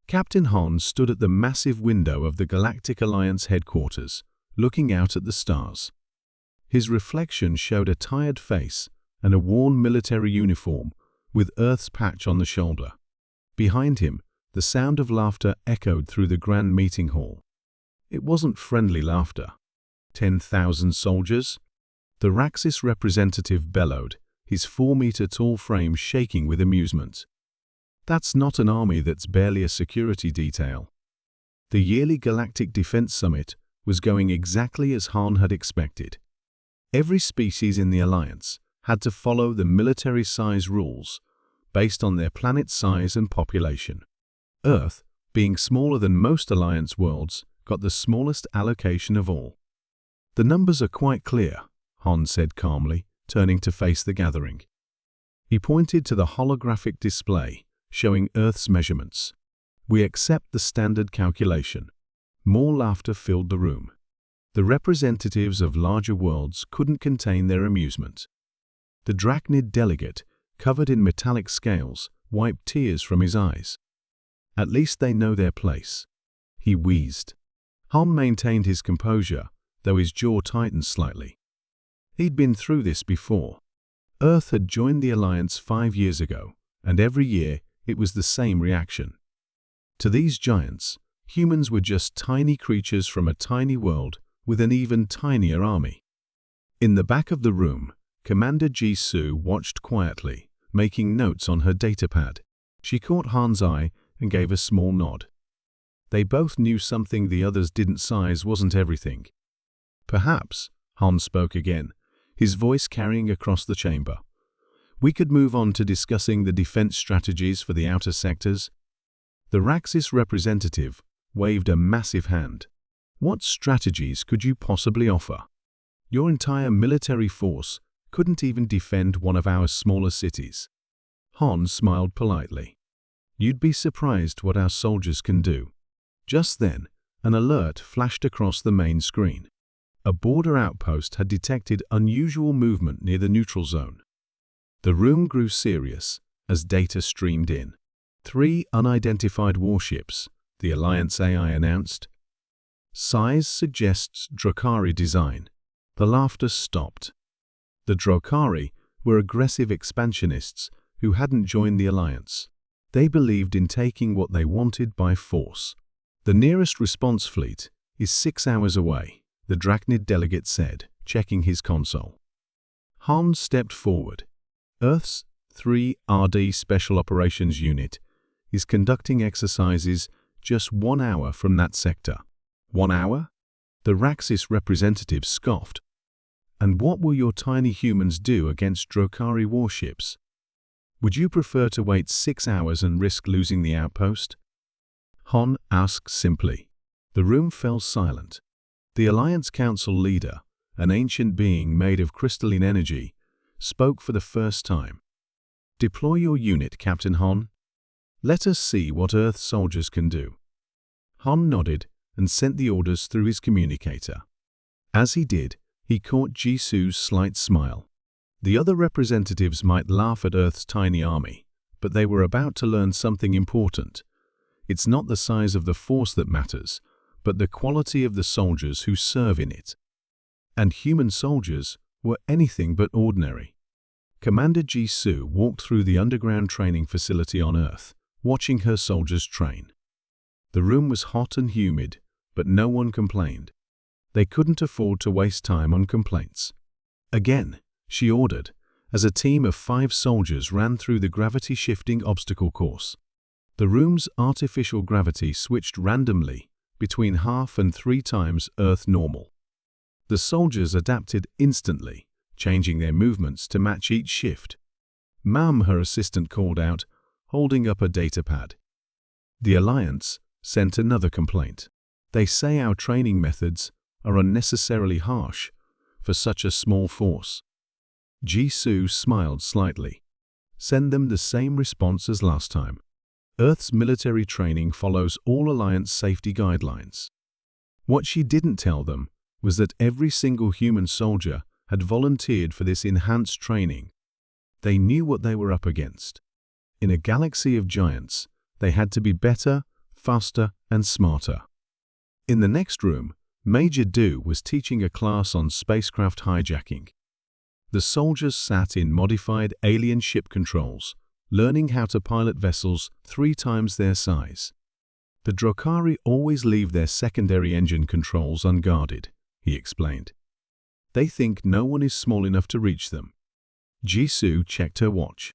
Captain Han stood at the massive window of the Galactic Alliance headquarters, looking out at the stars. His reflection showed a tired face and a worn military uniform with Earth's patch on the shoulder. Behind him, the sound of laughter echoed through the grand meeting hall. It wasn't friendly laughter. 10,000 soldiers? The Raxus representative bellowed, his 4-meter-tall frame shaking with amusement. That's not an army, that's barely a security detail. The yearly Galactic Defense Summit was going exactly as Han had expected. Every species in the Alliance had to follow the military size rules based on their planet size and population. Earth, being smaller than most Alliance worlds, got the smallest allocation of all. The numbers are quite clear, Han said calmly, turning to face the gathering. He pointed to the holographic display, showing Earth's measurements. We accept the standard calculation. More laughter filled the room. The representatives of larger worlds couldn't contain their amusement. The Drachnid delegate, covered in metallic scales, wiped tears from his eyes. At least they know their place. He wheezed. Han maintained his composure, though his jaw tightened slightly. He'd been through this before. Earth had joined the Alliance 5 years ago, and every year it was the same reaction. To these giants, humans were just tiny creatures from a tiny world with an even tinier army. In the back of the room, Commander Jisoo watched quietly, making notes on her datapad. She caught Han's eye and gave a small nod. They both knew something the others didn't. Size wasn't everything. Perhaps, Han spoke again, his voice carrying across the chamber. We could move on to discussing the defense strategies for the outer sectors. The Raxus representative waved a massive hand. What strategies could you possibly offer? Your entire military force couldn't even defend one of our smaller cities. Han smiled politely. You'd be surprised what our soldiers can do. Just then, an alert flashed across the main screen. A border outpost had detected unusual movement near the neutral zone. The room grew serious as data streamed in. 3 unidentified warships, the Alliance AI announced. Size suggests Drokari design. The laughter stopped. The Drokari were aggressive expansionists who hadn't joined the Alliance. They believed in taking what they wanted by force. The nearest response fleet is 6 hours away, the Drachnid delegate said, checking his console. Han stepped forward. Earth's 3 RD Special Operations Unit is conducting exercises just 1 hour from that sector. 1 hour? The Raxus representative scoffed. And what will your tiny humans do against Drokari warships? Would you prefer to wait 6 hours and risk losing the outpost? Han asked simply. The room fell silent. The Alliance Council leader, an ancient being made of crystalline energy, spoke for the first time. Deploy your unit, Captain Han. Let us see what Earth soldiers can do. Han nodded and sent the orders through his communicator. As he did, he caught Jisoo's slight smile. The other representatives might laugh at Earth's tiny army, but they were about to learn something important. It's not the size of the force that matters, but the quality of the soldiers who serve in it. And human soldiers were anything but ordinary. Commander Jisoo walked through the underground training facility on Earth, watching her soldiers train. The room was hot and humid, but no one complained. They couldn't afford to waste time on complaints. Again, she ordered, as a team of 5 soldiers ran through the gravity-shifting obstacle course. The room's artificial gravity switched randomly between 1/2 and 3 times Earth normal. The soldiers adapted instantly, changing their movements to match each shift. Ma'am, her assistant called out, holding up a datapad. The Alliance sent another complaint. They say our training methods are unnecessarily harsh for such a small force. Jisoo smiled slightly. Send them the same response as last time. Earth's military training follows all Alliance safety guidelines. What she didn't tell them was that every single human soldier had volunteered for this enhanced training. They knew what they were up against. In a galaxy of giants, they had to be better, faster and smarter. In the next room, Major Do was teaching a class on spacecraft hijacking. The soldiers sat in modified alien ship controls, learning how to pilot vessels 3 times their size. The Drukari always leave their secondary engine controls unguarded, he explained. They think no one is small enough to reach them. Jisoo checked her watch.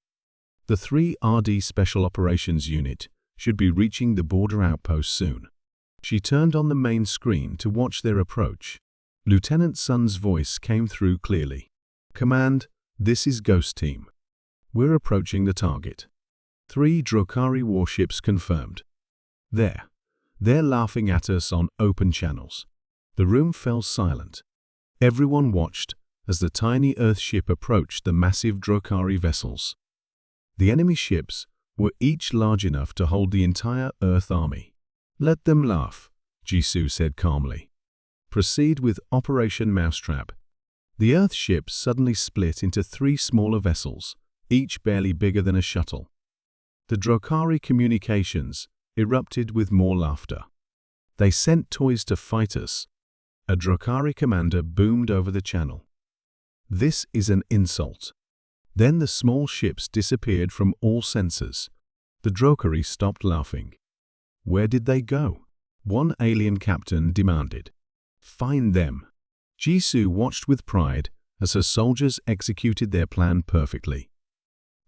The 3RD Special Operations Unit should be reaching the border outpost soon. She turned on the main screen to watch their approach. Lieutenant Sun's voice came through clearly. "Command, this is Ghost Team. We're approaching the target. 3 Drukari warships confirmed. They're laughing at us on open channels." The room fell silent. Everyone watched as the tiny Earthship approached the massive Drukari vessels. The enemy ships were each large enough to hold the entire Earth army. "Let them laugh," Jisoo said calmly. "Proceed with Operation Mousetrap." The Earthship suddenly split into 3 smaller vessels, each barely bigger than a shuttle. The Drukari communications erupted with more laughter. "They sent toys to fight us," a Drukari commander boomed over the channel. "This is an insult." Then the small ships disappeared from all sensors. The Drukari stopped laughing. "Where did they go?" one alien captain demanded. "Find them." Jisoo watched with pride as her soldiers executed their plan perfectly.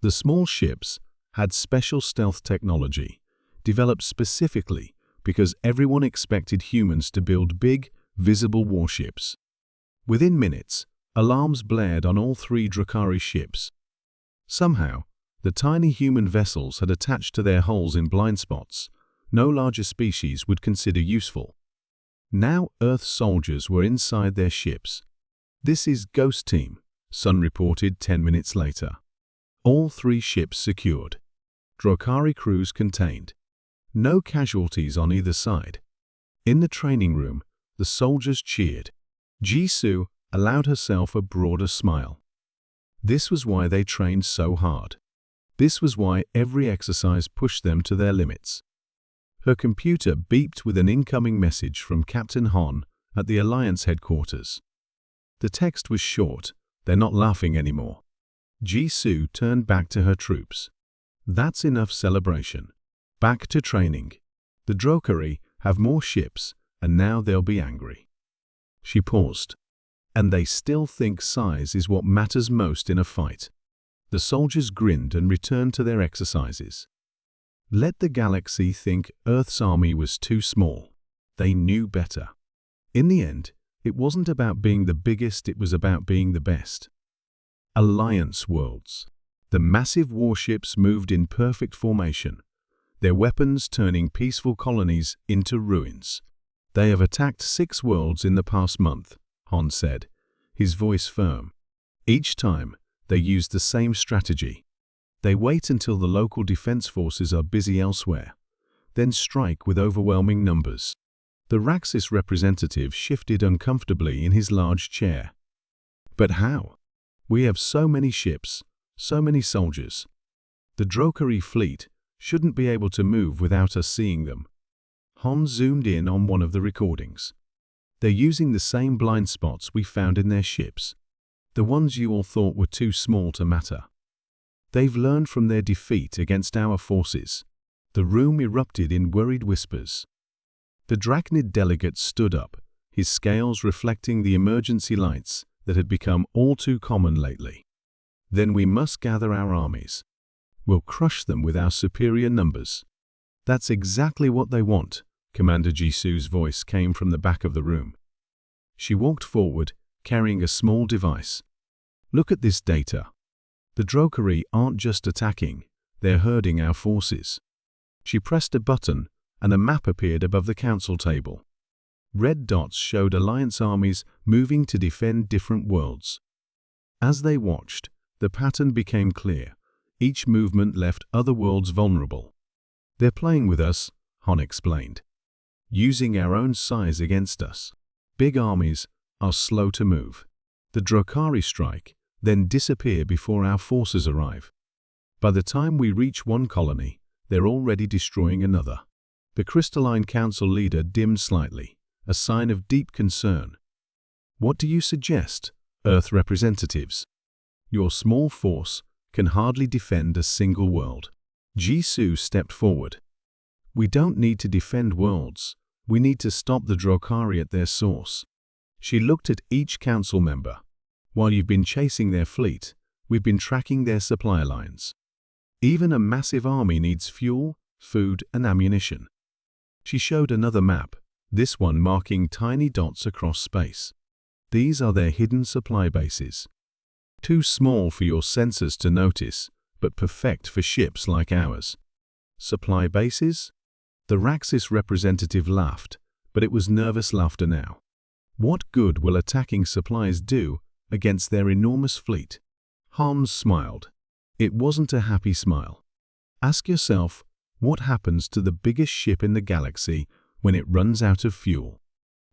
The small ships had special stealth technology, developed specifically because everyone expected humans to build big, visible warships. Within minutes, alarms blared on all 3 Drukari ships. Somehow, the tiny human vessels had attached to their hulls in blind spots no larger species would consider useful. Now Earth soldiers were inside their ships. "This is Ghost Team," Sun reported 10 minutes later. All 3 ships secured. Drukari crews contained. No casualties on either side. In the training room, the soldiers cheered. Jisoo allowed herself a broader smile. This was why they trained so hard. This was why every exercise pushed them to their limits. Her computer beeped with an incoming message from Captain Hon at the Alliance headquarters. The text was short. "They're not laughing anymore." Jisoo turned back to her troops. "That's enough celebration. Back to training. The Drukari have more ships, and now they'll be angry." She paused. "And they still think size is what matters most in a fight." The soldiers grinned and returned to their exercises. Let the galaxy think Earth's army was too small. They knew better. In the end, it wasn't about being the biggest, it was about being the best. Alliance worlds. The massive warships moved in perfect formation, their weapons turning peaceful colonies into ruins. "They have attacked 6 worlds in the past month," Han said, his voice firm. "Each time, they use the same strategy. They wait until the local defense forces are busy elsewhere, then strike with overwhelming numbers." The Raxus representative shifted uncomfortably in his large chair. "But how? We have so many ships, so many soldiers. The Drukari fleet shouldn't be able to move without us seeing them." Han zoomed in on one of the recordings. "They're using the same blind spots we found in their ships, the ones you all thought were too small to matter. They've learned from their defeat against our forces." The room erupted in worried whispers. The Drachnid delegate stood up, his scales reflecting the emergency lights that had become all too common lately. "Then we must gather our armies. We'll crush them with our superior numbers." "That's exactly what they want," Commander Jisoo's voice came from the back of the room. She walked forward, carrying a small device. "Look at this data. The Drukari aren't just attacking, they're herding our forces." She pressed a button, and a map appeared above the council table. Red dots showed Alliance armies moving to defend different worlds. As they watched, the pattern became clear. Each movement left other worlds vulnerable. "They're playing with us," Han explained. "Using our own size against us. Big armies are slow to move. The Drukari strike, then disappear before our forces arrive. By the time we reach one colony, they're already destroying another." The crystalline council leader dimmed slightly, a sign of deep concern. What do you suggest, Earth representatives? Your small force can hardly defend a single world. Jisoo stepped forward. We don't need to defend worlds. We need to stop the Drokari at their source. She looked at each council member. While you've been chasing their fleet, we've been tracking their supply lines. Even a massive army needs fuel, food, and ammunition. She showed another map, this one marking tiny dots across space. These are their hidden supply bases. Too small for your sensors to notice, but perfect for ships like ours. Supply bases? The Raxis representative laughed, but it was nervous laughter now. What good will attacking supplies do against their enormous fleet? Hans smiled. It wasn't a happy smile. Ask yourself, what happens to the biggest ship in the galaxy when it runs out of fuel?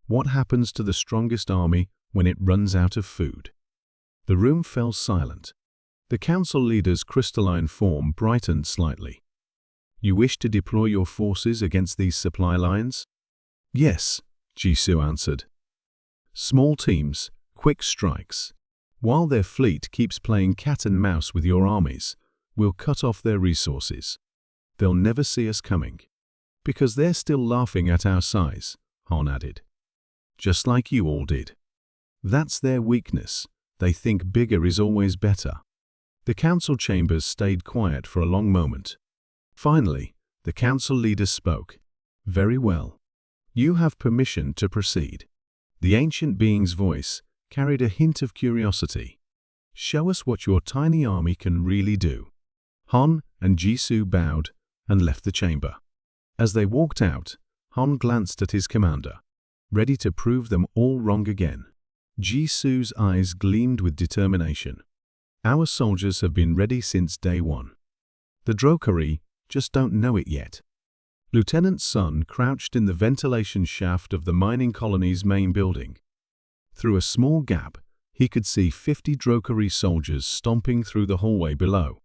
What happens to the strongest army when it runs out of food? The room fell silent. The council leader's crystalline form brightened slightly. You wish to deploy your forces against these supply lines? Yes, Jisoo answered. Small teams, quick strikes. While their fleet keeps playing cat and mouse with your armies, we'll cut off their resources. They'll never see us coming. Because they're still laughing at our size, Han added. Just like you all did. That's their weakness. They think bigger is always better. The council chambers stayed quiet for a long moment. Finally, the council leader spoke. Very well. You have permission to proceed. The ancient being's voice carried a hint of curiosity. Show us what your tiny army can really do. Han and Jisoo bowed and left the chamber. As they walked out, Han glanced at his commander, ready to prove them all wrong again. Jisoo's eyes gleamed with determination. Our soldiers have been ready since day one. The Drokari just don't know it yet. Lieutenant Sun crouched in the ventilation shaft of the mining colony's main building. Through a small gap, he could see 50 Drokari soldiers stomping through the hallway below.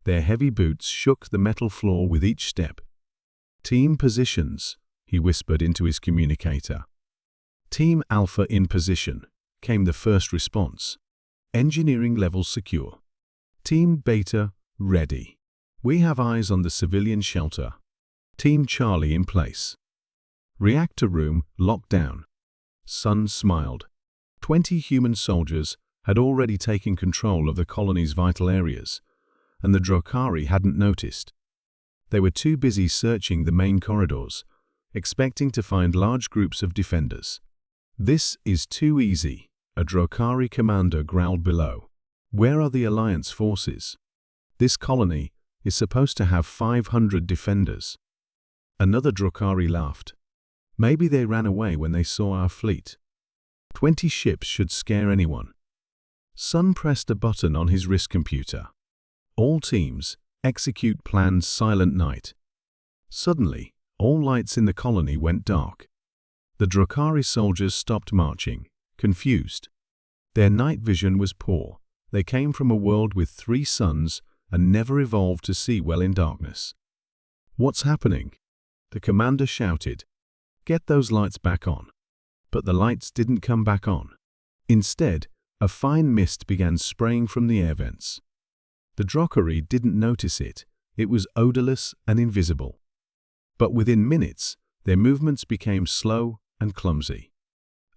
Their heavy boots shook the metal floor with each step. Team positions, he whispered into his communicator. Team Alpha in position, came the first response. Engineering level secure. Team Beta, ready. We have eyes on the civilian shelter. Team Charlie in place. Reactor room locked down. Sun smiled. 20 human soldiers had already taken control of the colony's vital areas, and the Drokari hadn't noticed. They were too busy searching the main corridors, expecting to find large groups of defenders. This is too easy, a Drokari commander growled below. Where are the Alliance forces? This colony is supposed to have 500 defenders. Another Drokari laughed. Maybe they ran away when they saw our fleet. 20 ships should scare anyone. Sun pressed a button on his wrist computer. All teams, execute planned silent night. Suddenly, all lights in the colony went dark. The Drokari soldiers stopped marching, confused. Their night vision was poor. They came from a world with 3 suns and never evolved to see well in darkness. What's happening? The commander shouted. Get those lights back on. But the lights didn't come back on. Instead, a fine mist began spraying from the air vents. The Drokari didn't notice it. It was odorless and invisible. But within minutes, their movements became slow and clumsy.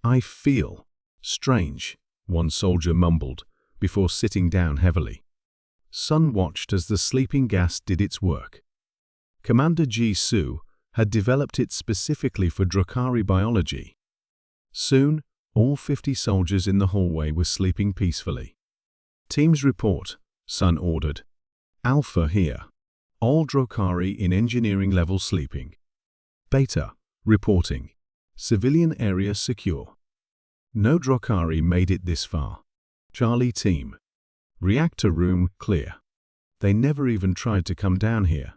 I feel strange, one soldier mumbled, before sitting down heavily. Sun watched as the sleeping gas did its work. Commander Jisoo had developed it specifically for Drokari biology. Soon, all 50 soldiers in the hallway were sleeping peacefully. Teams report, Sun ordered. Alpha here. All Drokari in engineering level sleeping. Beta, reporting. Civilian area secure. No Drokari made it this far. Charlie team. Reactor room clear. They never even tried to come down here.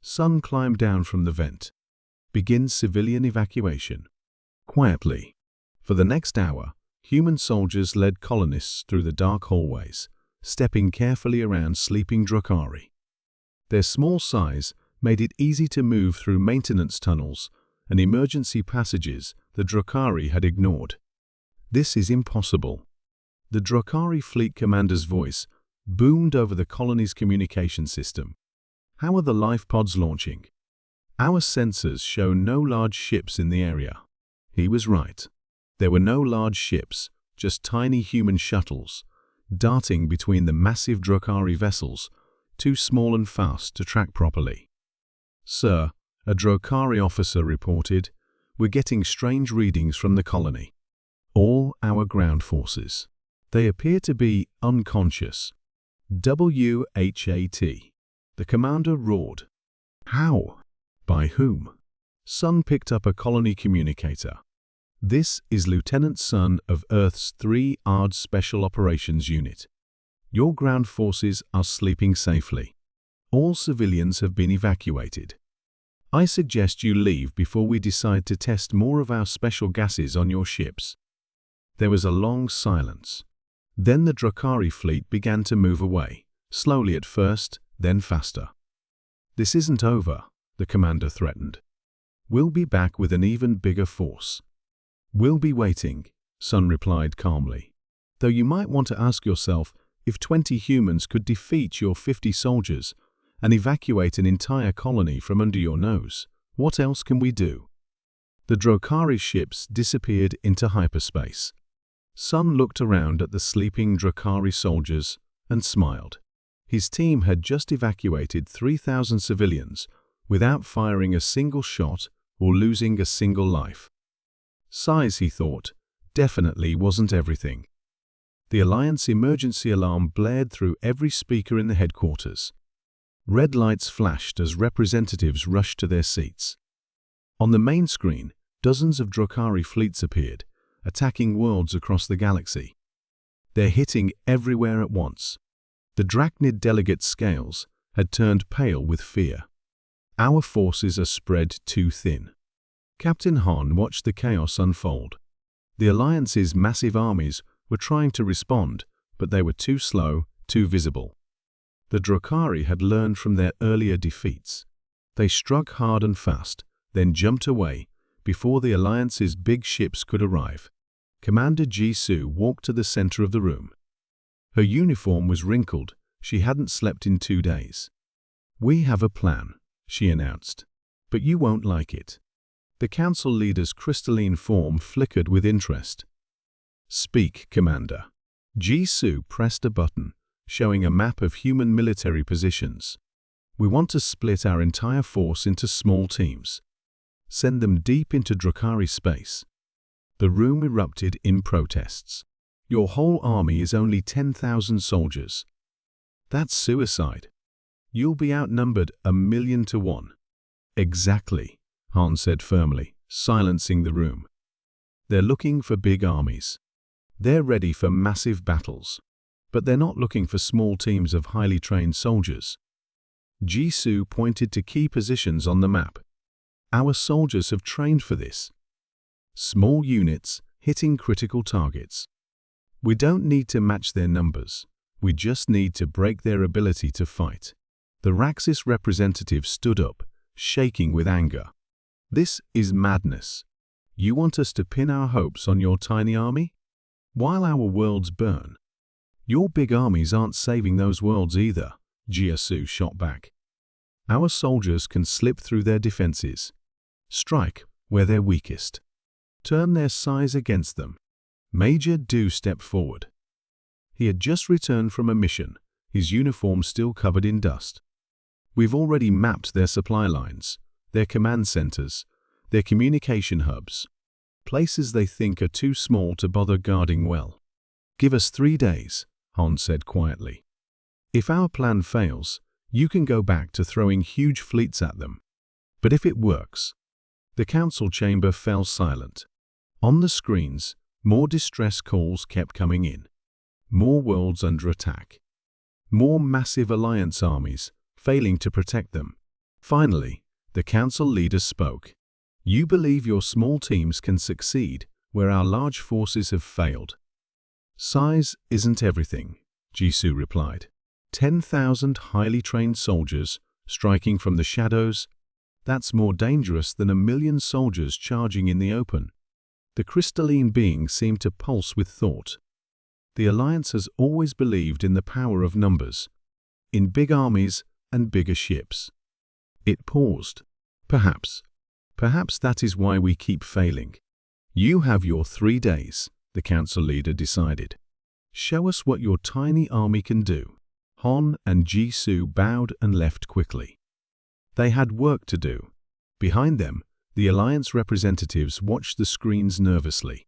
Sun climbed down from the vent. Begin civilian evacuation. Quietly. For the next hour, human soldiers led colonists through the dark hallways, stepping carefully around sleeping Drokari. Their small size made it easy to move through maintenance tunnels and emergency passages the Drukhari had ignored. "This is impossible." The Drukhari fleet commander's voice boomed over the colony's communication system. "How are the life pods launching? Our sensors show no large ships in the area." He was right. There were no large ships, just tiny human shuttles, darting between the massive Drukhari vessels, too small and fast to track properly. "Sir," a Drukhari officer reported, "we're getting strange readings from the colony. All our ground forces. They appear to be unconscious." "WHAT?" the commander roared. "How? By whom?" Sun picked up a colony communicator. "This is Lieutenant Sun of Earth's 3 ARD Special Operations Unit. Your ground forces are sleeping safely. All civilians have been evacuated. I suggest you leave before we decide to test more of our special gases on your ships." There was a long silence. Then the Drukhari fleet began to move away, slowly at first, then faster. "This isn't over," the commander threatened. "We'll be back with an even bigger force." "We'll be waiting," Sun replied calmly. "Though you might want to ask yourself if 20 humans could defeat your 50 soldiers and evacuate an entire colony from under your nose, what else can we do?" The Drukhari ships disappeared into hyperspace. Sun looked around at the sleeping Drukhari soldiers and smiled. His team had just evacuated 3,000 civilians without firing a single shot or losing a single life. Size, he thought, definitely wasn't everything. The Alliance emergency alarm blared through every speaker in the headquarters. Red lights flashed as representatives rushed to their seats. On the main screen, dozens of Drukhari fleets appeared, attacking worlds across the galaxy. They're hitting everywhere at once. The Drachnid delegates' scales had turned pale with fear. "Our forces are spread too thin." Captain Han watched the chaos unfold. The Alliance's massive armies were trying to respond, but they were too slow, too visible. The Drukhari had learned from their earlier defeats. They struck hard and fast, then jumped away before the Alliance's big ships could arrive. Commander Jisoo walked to the center of the room. Her uniform was wrinkled. She hadn't slept in 2 days. "We have a plan," she announced, "but you won't like it." The council leader's crystalline form flickered with interest. "Speak, Commander." Jisoo pressed a button, showing a map of human military positions. "We want to split our entire force into small teams. Send them deep into Drukhari space." The room erupted in protests. "Your whole army is only 10,000 soldiers. That's suicide. You'll be outnumbered 1,000,000 to 1. "Exactly," Han said firmly, silencing the room. "They're looking for big armies. They're ready for massive battles. But they're not looking for small teams of highly trained soldiers." Jisoo pointed to key positions on the map. "Our soldiers have trained for this. Small units hitting critical targets. We don't need to match their numbers. We just need to break their ability to fight." The Raxis representative stood up, shaking with anger. "This is madness. You want us to pin our hopes on your tiny army? While our worlds burn. Your big armies aren't saving those worlds either," Jisoo shot back. "Our soldiers can slip through their defenses. Strike where they're weakest. Turn their size against them." Major Du stepped forward. He had just returned from a mission, his uniform still covered in dust. "We've already mapped their supply lines, their command centers, their communication hubs, places they think are too small to bother guarding well. Give us 3 days, Han said quietly. If our plan fails, you can go back to throwing huge fleets at them. But if it works... The council chamber fell silent. On the screens, more distress calls kept coming in. More worlds under attack. More massive alliance armies failing to protect them. Finally, the council leader spoke. You believe your small teams can succeed where our large forces have failed. Size isn't everything, Jisoo replied. 10,000 highly trained soldiers striking from the shadows. That's more dangerous than 1,000,000 soldiers charging in the open. The crystalline being seemed to pulse with thought. The Alliance has always believed in the power of numbers, in big armies and bigger ships. It paused. Perhaps that is why we keep failing. You have your 3 days, the council leader decided. Show us what your tiny army can do. Han and Jisoo bowed and left quickly. They had work to do. Behind them, the Alliance representatives watched the screens nervously.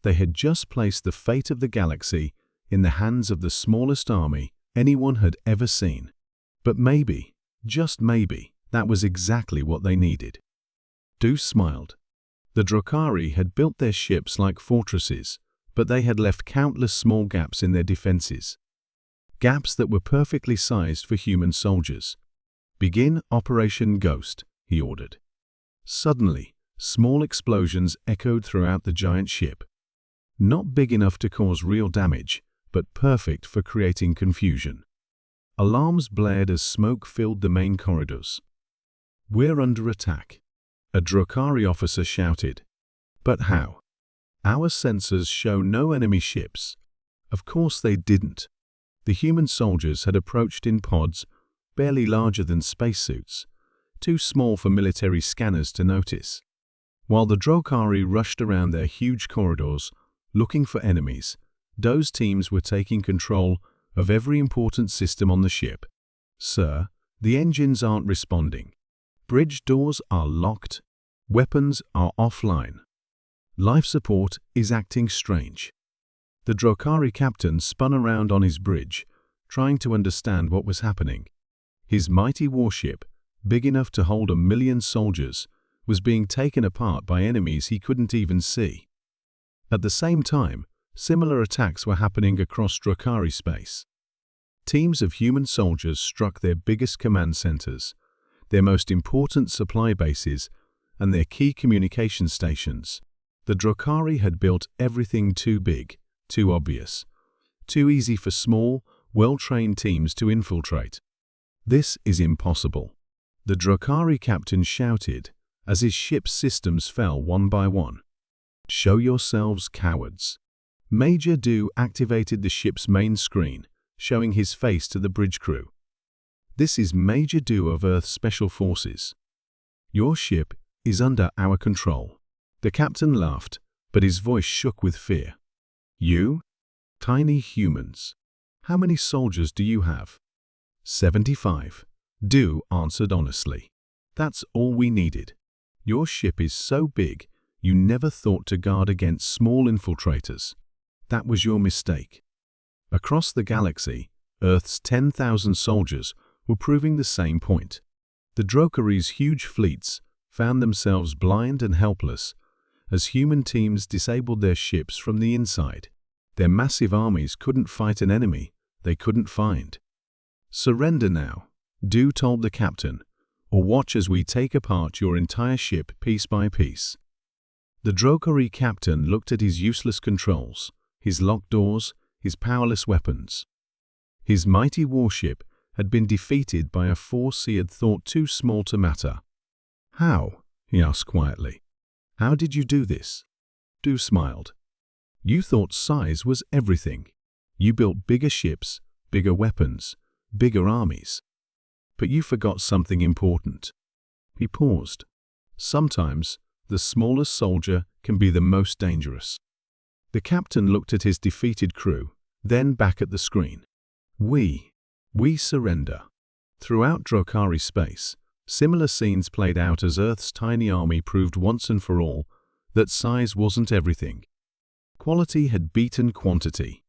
They had just placed the fate of the galaxy in the hands of the smallest army anyone had ever seen. But maybe, just maybe, that was exactly what they needed. Deuce smiled. The Drukhari had built their ships like fortresses, but they had left countless small gaps in their defenses. Gaps that were perfectly sized for human soldiers. Begin Operation Ghost, he ordered. Suddenly, small explosions echoed throughout the giant ship. Not big enough to cause real damage, but perfect for creating confusion. Alarms blared as smoke filled the main corridors. We're under attack, a Drukhari officer shouted. But how? Our sensors show no enemy ships. Of course they didn't. The human soldiers had approached in pods, barely larger than spacesuits, too small for military scanners to notice. While the Drukhari rushed around their huge corridors, looking for enemies, those teams were taking control of every important system on the ship. Sir, the engines aren't responding. Bridge doors are locked. Weapons are offline. Life support is acting strange. The Drukhari captain spun around on his bridge, trying to understand what was happening. His mighty warship, big enough to hold 1,000,000 soldiers, was being taken apart by enemies he couldn't even see. At the same time, similar attacks were happening across Drukhari space. Teams of human soldiers struck their biggest command centers, their most important supply bases, and their key communication stations. The Drukhari had built everything too big, too obvious, too easy for small, well-trained teams to infiltrate. This is impossible, the Drukhari captain shouted as his ship's systems fell one by one. Show yourselves, cowards. Major Do activated the ship's main screen, showing his face to the bridge crew. This is Major Do of Earth's Special Forces. Your ship is under our control. The captain laughed, but his voice shook with fear. You? Tiny humans. How many soldiers do you have? 75. Do answered honestly. That's all we needed. Your ship is so big, you never thought to guard against small infiltrators. That was your mistake. Across the galaxy, Earth's 10,000 soldiers were proving the same point. The Drukhari's huge fleets found themselves blind and helpless as human teams disabled their ships from the inside. Their massive armies couldn't fight an enemy they couldn't find. Surrender now, Do told the captain, or watch as we take apart your entire ship piece by piece. The Drukhari captain looked at his useless controls, his locked doors, his powerless weapons. His mighty warship had been defeated by a force he had thought too small to matter. How? He asked quietly. How did you do this? Do smiled. You thought size was everything. You built bigger ships, bigger weapons, bigger armies. But you forgot something important. He paused. Sometimes, the smallest soldier can be the most dangerous. The captain looked at his defeated crew, then back at the screen. We surrender. Throughout Drukhari space, similar scenes played out as Earth's tiny army proved once and for all that size wasn't everything. Quality had beaten quantity.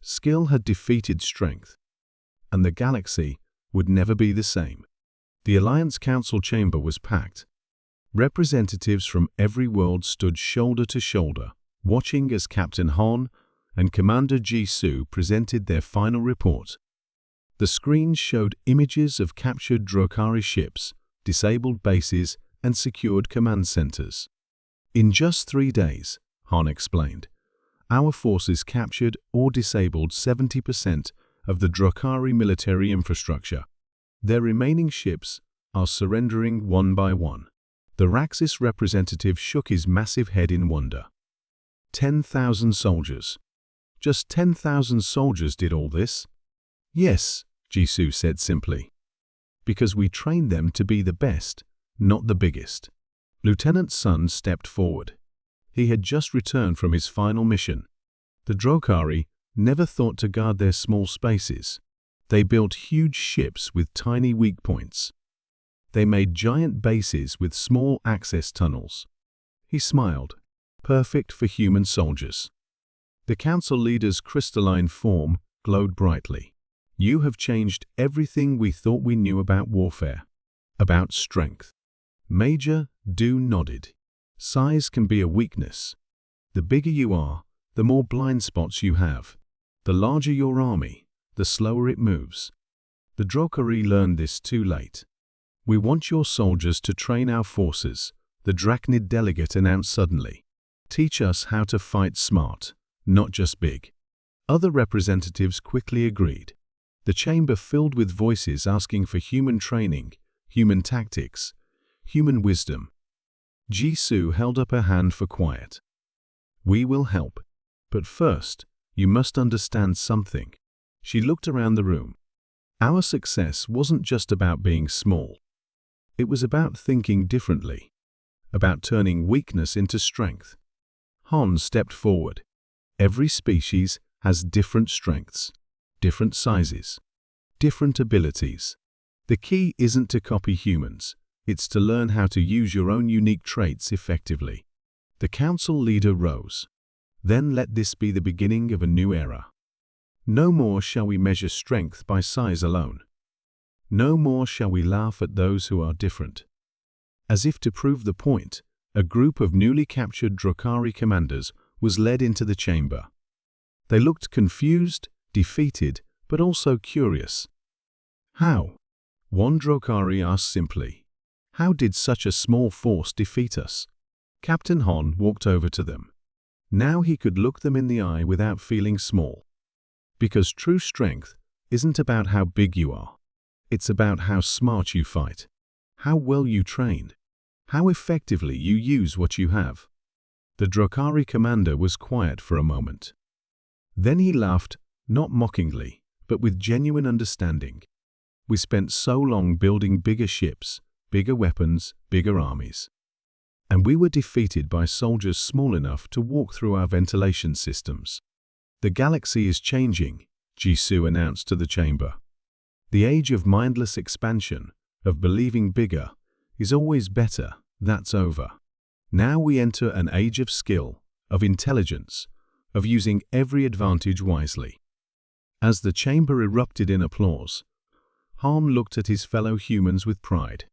Skill had defeated strength. And the galaxy would never be the same. The Alliance Council chamber was packed. Representatives from every world stood shoulder to shoulder, watching as Captain Han and Commander Jisoo presented their final report. The screens showed images of captured Drukhari ships, disabled bases, and secured command centers. In just 3 days, Han explained, our forces captured or disabled 70% of the Drukhari military infrastructure. Their remaining ships are surrendering one by one. The Raxus representative shook his massive head in wonder. 10,000 soldiers. Just 10,000 soldiers did all this? Yes, Jisoo said simply. Because we trained them to be the best, not the biggest. Lieutenant Sun stepped forward. He had just returned from his final mission. The Drokari never thought to guard their small spaces. They built huge ships with tiny weak points. They made giant bases with small access tunnels. He smiled. Perfect for human soldiers. The council leader's crystalline form glowed brightly. You have changed everything we thought we knew about warfare, about strength. Major Du nodded. Size can be a weakness. The bigger you are, the more blind spots you have. The larger your army, the slower it moves. The Drokari learned this too late. We want your soldiers to train our forces, the Drachnid delegate announced suddenly. Teach us how to fight smart, not just big. Other representatives quickly agreed. The chamber filled with voices asking for human training, human tactics, human wisdom. Jisoo held up her hand for quiet. We will help. But first, you must understand something. She looked around the room. Our success wasn't just about being small. It was about thinking differently, about turning weakness into strength. Han stepped forward. Every species has different strengths, different sizes, different abilities. The key isn't to copy humans, it's to learn how to use your own unique traits effectively. The council leader rose. Then let this be the beginning of a new era. No more shall we measure strength by size alone. No more shall we laugh at those who are different. As if to prove the point, a group of newly captured Drokari commanders was led into the chamber. They looked confused, defeated, but also curious. How? One Drokari asked simply. How did such a small force defeat us? Captain Han walked over to them. Now he could look them in the eye without feeling small. Because true strength isn't about how big you are. It's about how smart you fight, how well you train, how effectively you use what you have. The Drokari commander was quiet for a moment. Then he laughed, not mockingly, but with genuine understanding. We spent so long building bigger ships, bigger weapons, bigger armies. And we were defeated by soldiers small enough to walk through our ventilation systems. The galaxy is changing, Jisoo announced to the chamber. The age of mindless expansion, of believing bigger, is always better, that's over. Now we enter an age of skill, of intelligence, of using every advantage wisely. As the chamber erupted in applause, Han looked at his fellow humans with pride.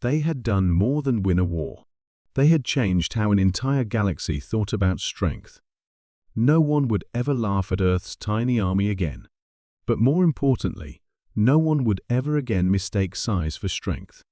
They had done more than win a war. They had changed how an entire galaxy thought about strength. No one would ever laugh at Earth's tiny army again. But more importantly, no one would ever again mistake size for strength.